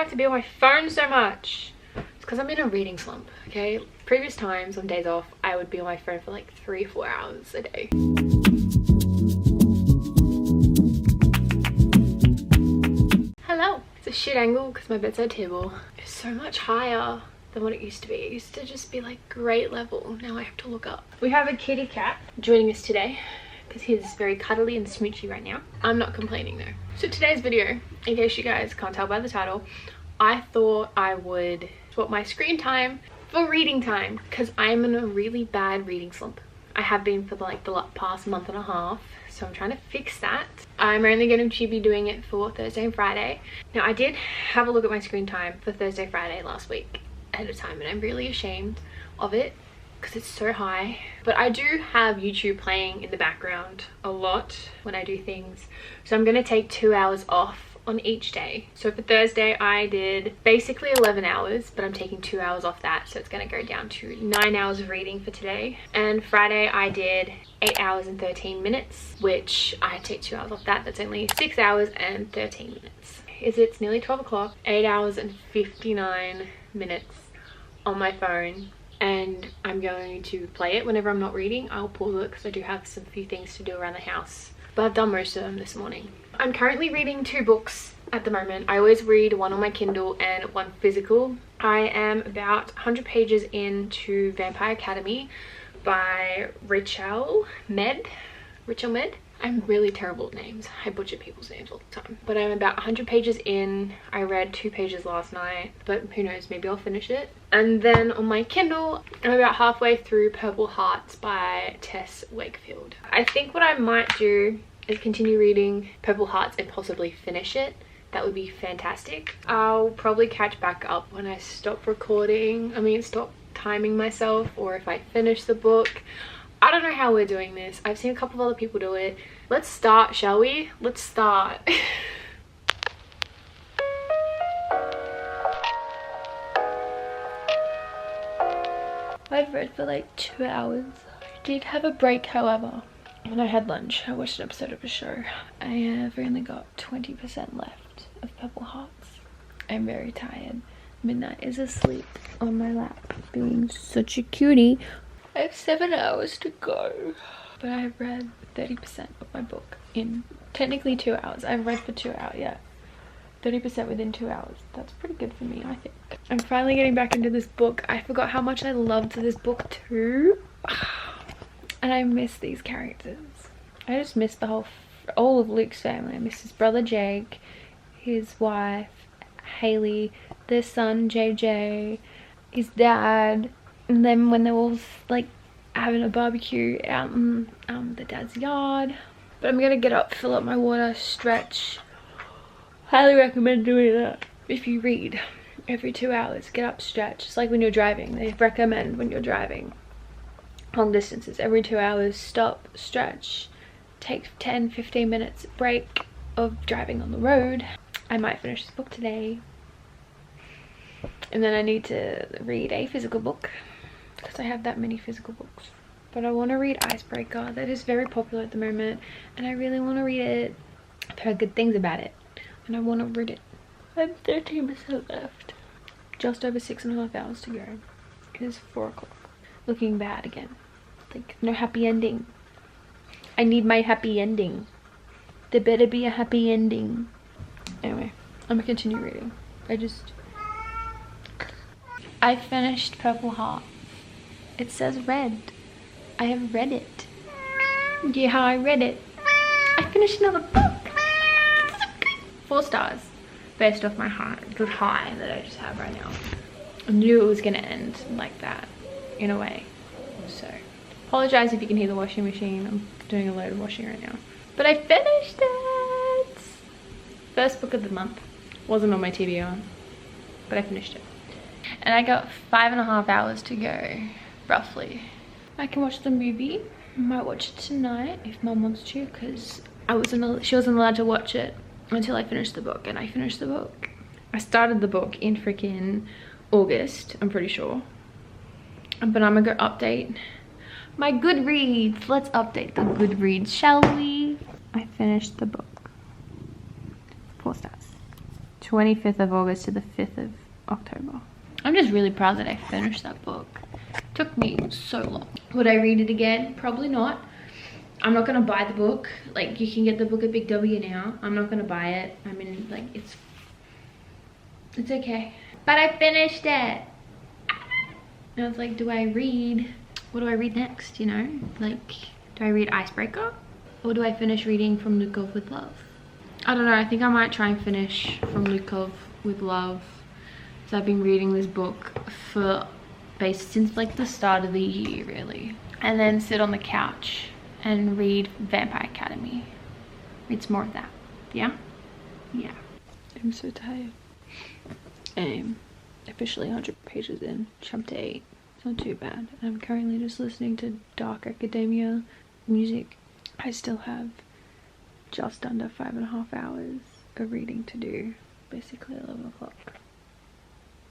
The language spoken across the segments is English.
like to be on my phone so much? It's because I'm in a reading slump, okay? Previous times on days off, I would be on my phone for like 3 or 4 hours a day. Hello. It's a shit angle because my bedside table is so much higher than what it used to be. It used to just be like grade level. Now I have to look up. We have a kitty cat joining us today because he's very cuddly and smoochy right now. I'm not complaining though. So today's video, in case you guys can't tell by the title, I thought I would swap my screen time for reading time because I'm in a really bad reading slump. I have been for like the past month and a half, so I'm trying to fix that. I'm only going to be doing it for Thursday and Friday. Now I did have a look at my screen time for Thursday, Friday last week ahead of time, and I'm really ashamed of it because it's so high. But I do have YouTube playing in the background a lot when I do things, so I'm going to take 2 hours off on each day. So for Thursday I did basically 11 hours, but I'm taking 2 hours off that, so it's going to go down to 9 hours of reading for today. And Friday I did 8 hours and 13 minutes, which I take 2 hours off that. That's only 6 hours and 13 minutes. It's nearly 12 o'clock, 8 hours and 59 minutes on my phone, and I'm going to play it whenever I'm not reading. I'll pause it because I do have some few things to do around the house, but I've done most of them this morning. I'm currently reading 2 books at the moment. I always read one on my Kindle and one physical. I am about 100 pages into Vampire Academy by Rachel Med. I'm really terrible at names. I butcher people's names all the time. But I'm about 100 pages in. I read 2 pages last night, but who knows, maybe I'll finish it. And then on my Kindle, I'm about halfway through Purple Hearts by Tess Wakefield. I think what I might do is continue reading Purple Hearts and possibly finish it. That would be fantastic. I'll probably catch back up when I stop recording. Stop timing myself, or if I finish the book. I don't know how we're doing this. I've seen a couple of other people do it. Let's start, shall we? Let's start. I've read for like 2 hours. I did have a break, however. When I had lunch, I watched an episode of a show. I have only got 20% left of Purple Hearts. I'm very tired. Midnight is asleep on my lap, being such a cutie. I have 7 hours to go, but I've read 30% of my book in technically 2 hours. I've read for 2 hours, yeah. 30% within 2 hours. That's pretty good for me, I think. I'm finally getting back into this book. I forgot how much I loved this book too. And I miss these characters. I just miss all of Luke's family. I miss his brother Jake, his wife Haley, their son JJ, his dad. And then when they're all like having a barbecue out in the dad's yard. But I'm gonna get up, fill up my water, stretch. Highly recommend doing that. If you read every 2 hours, get up, stretch. It's like when you're driving. They recommend when you're driving long distances, every 2 hours, stop, stretch, take 10-15 minutes break of driving on the road. I might finish this book today. And then I need to read a physical book, because I have that many physical books. But I want to read Icebreaker. That is very popular at the moment, and I really want to read it. I've heard good things about it, and I want to read it. I have 13% left. Just over 6.5 hours to go. It is 4 o'clock. Looking bad again. Like, no happy ending. I need my happy ending. There better be a happy ending. Anyway, I'm gonna continue reading. I finished Purple Heart. It says read. I have read it. Yeah, I read it. I finished another book. 4 stars. Based off my good high that I just have right now. I knew it was gonna end like that, in a way. So, apologize if you can hear the washing machine. I'm doing a load of washing right now. But I finished it! First book of the month. Wasn't on my TBR, but I finished it. And I got 5.5 hours to go, roughly. I can watch the movie. I might watch it tonight if Mum wants to, because she wasn't allowed to watch it until I finished the book, and I finished the book. I started the book in freaking August, I'm pretty sure. But I'm gonna go update my Goodreads. Let's update the Goodreads, shall we? I finished the book. 4 stars. 25th of August to the 5th of October. I'm just really proud that I finished that book. It took me so long. Would I read it again? Probably not. I'm not gonna buy the book. Like, you can get the book at Big W now. I'm not gonna buy it. I mean, like, it's okay. But I finished it. And I was like, do I read? What do I read next, you know? Like, do I read Icebreaker? Or do I finish reading From Lukov with Love? I don't know, I think I might try and finish From Lukov with Love. So I've been reading this book since like the start of the year, really. And then sit on the couch and read Vampire Academy. Read some more of that. Yeah? Yeah. I'm so tired. I'm officially 100 pages in, chapter 8. It's not too bad. I'm currently just listening to Dark Academia music. I still have just under 5.5 hours of reading to do. Basically 11 o'clock.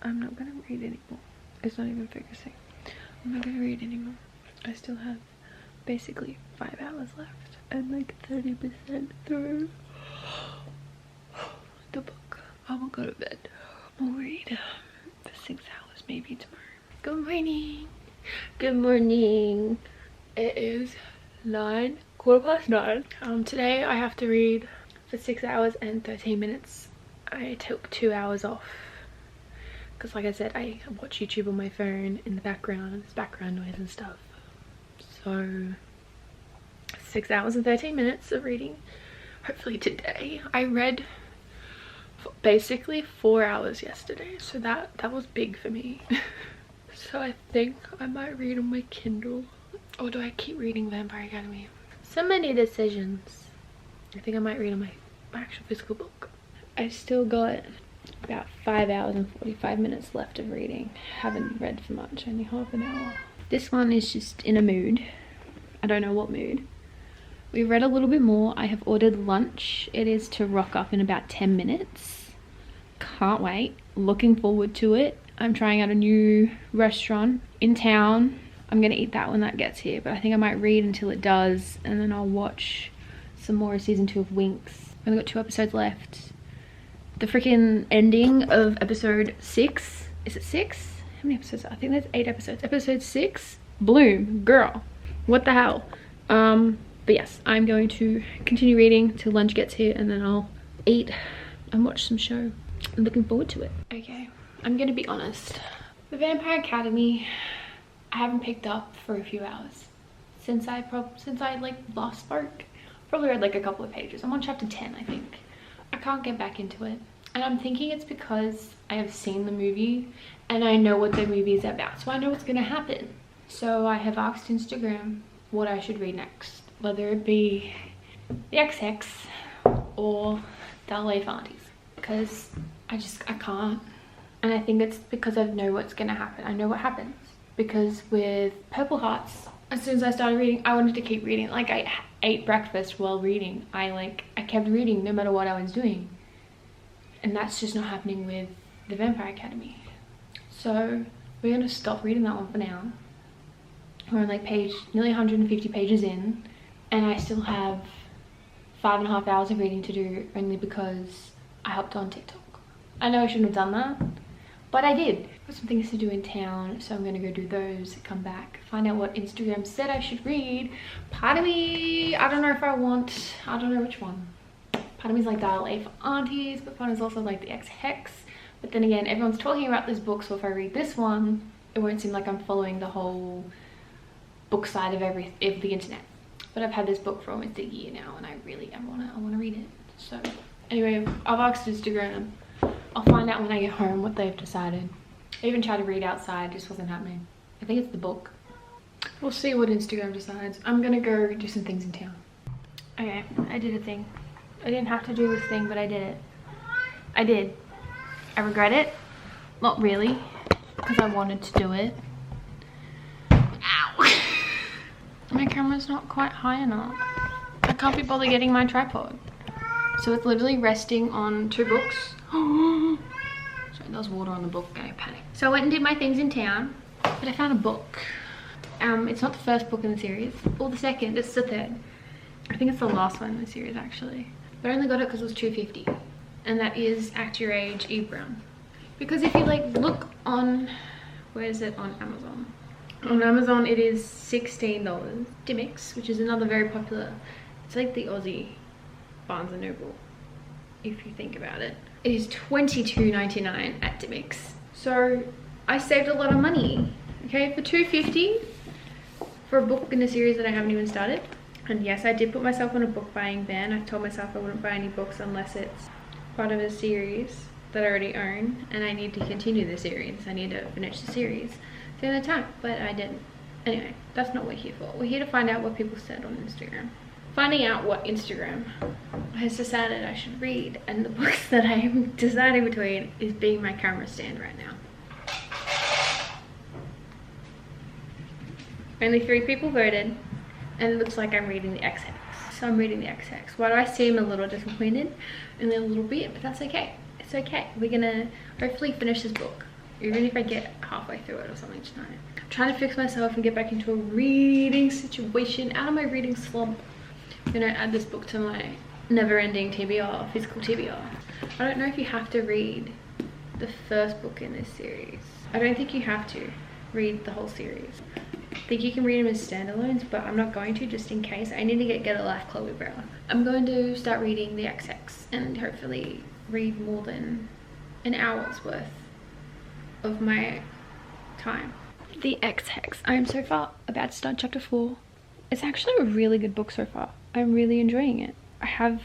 I'm not gonna read anymore. It's not even focusing. I'm not gonna read anymore. I still have basically 5 hours left and like 30% through the book. I will go to bed. I'll read for 6 hours maybe tomorrow. Good morning. Good morning. It is 9:15. Today I have to read for 6 hours and 13 minutes. I took 2 hours off because, like I said, I watch YouTube on my phone in the background. It's background noise and stuff. So 6 hours and 13 minutes of reading. Hopefully today. I read basically 4 hours yesterday, so that was big for me. So I think I might read on my Kindle, or do I keep reading Vampire Academy? So many decisions. I think I might read on my actual physical book. I still got about 5 hours and 45 minutes left of reading. Haven't read for much, only half an hour. This one is just in a mood. I don't know what mood. We read a little bit more. I have ordered lunch. It is to rock up in about 10 minutes. Can't wait. Looking forward to it. I'm trying out a new restaurant in town. I'm gonna eat that when that gets here, but I think I might read until it does, and then I'll watch some more of season 2 of Winx. I've only got 2 episodes left. The freaking ending of episode 6. Is it 6? How many episodes? I think there's 8 episodes. Episode 6, Bloom, girl. What the hell? But yes, I'm going to continue reading till lunch gets here, and then I'll eat and watch some show. I'm looking forward to it. Okay, I'm gonna be honest. The Vampire Academy, I haven't picked up for a few hours. Since I like last spoke. Probably read like a couple of pages. I'm on chapter 10, I think. I can't get back into it. And I'm thinking it's because I have seen the movie and I know what the movie is about. So I know what's gonna happen. So I have asked Instagram what I should read next. Whether it be the XX or the LA Aunties. Because I can't. And I think it's because I know what's gonna happen. I know what happens. Because with Purple Hearts, as soon as I started reading, I wanted to keep reading. Like, I ate breakfast while reading. I kept reading no matter what I was doing. And that's just not happening with the Vampire Academy. So we're gonna stop reading that one for now. We're on like nearly 150 pages in, and I still have 5.5 hours of reading to do, only because I hopped on TikTok. I know I shouldn't have done that, but I did. I've got some things to do in town, so I'm gonna go do those, come back, find out what Instagram said I should read. Part of me, I don't know which one. Part of me is like Dial A for Aunties, but part of me is also like the X-Hex. But then again, everyone's talking about this book, so if I read this one, it won't seem like I'm following the whole book side of the internet. But I've had this book for almost a year now, and I wanna read it. So anyway, I've asked Instagram. I'll find out when I get home what they've decided. I even tried to read outside, just wasn't happening. I think it's the book. We'll see what Instagram decides. I'm gonna go do some things in town. Okay, I did a thing. I didn't have to do this thing, but I did it. I did. I regret it. Not really, because I wanted to do it. Ow! My camera's not quite high enough. I can't be bothered getting my tripod. So it's literally resting on 2 books. Sorry, there was water on the book and I panicked. So I went and did my things in town, but I found a book. It's not the first book in the series, or the second, it's the third. I think it's the last one in the series actually. But I only got it because it was $2.50. and that is Act Your Age, Eve Brown. Because if you like look on, where is it, on Amazon? On Amazon it is $16. Dymocks, which is another very popular, it's like the Aussie Barnes & Noble, if you think about it. It is $22.99 at Dymocks. So I saved a lot of money, okay, for $2.50 for a book in a series that I haven't even started. And yes, I did put myself on a book buying ban. I told myself I wouldn't buy any books unless it's part of a series that I already own, and I need to continue the series. I need to finish the series the other time, but I didn't. Anyway, that's not what we're here for. We're here to find out what people said on Instagram. Finding out what Instagram has decided I should read, and the books that I am deciding between is being my camera stand right now. Only 3 people voted, and it looks like I'm reading the XX. So I'm reading the XX. Why do I seem a little disappointed and a little bit? But that's okay. It's okay. We're gonna hopefully finish this book, even if I get halfway through it or something tonight. I'm trying to fix myself and get back into a reading situation, out of my reading slump. I'm gonna add this book to my never-ending TBR, physical TBR. I don't know if you have to read the first book in this series. I don't think you have to read the whole series. I think you can read them as standalones, but I'm not going to, just in case. I need to get a life, Chloe Brown. I'm going to start reading the XX and hopefully read more than an hour's worth of my time. The XX. I am so far about to start chapter 4. It's actually a really good book so far. I'm really enjoying it. I have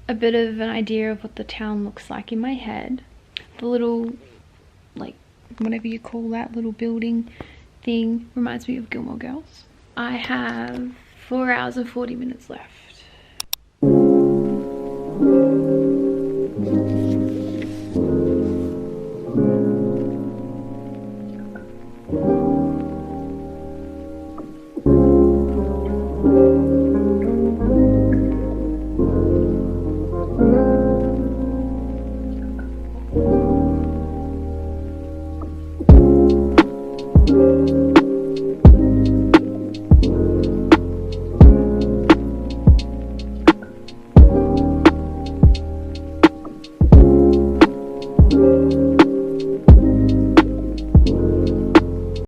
a bit of an idea of what the town looks like in my head. The little, like, whatever you call that little building thing reminds me of Gilmore Girls. I have 4 hours and 40 minutes left.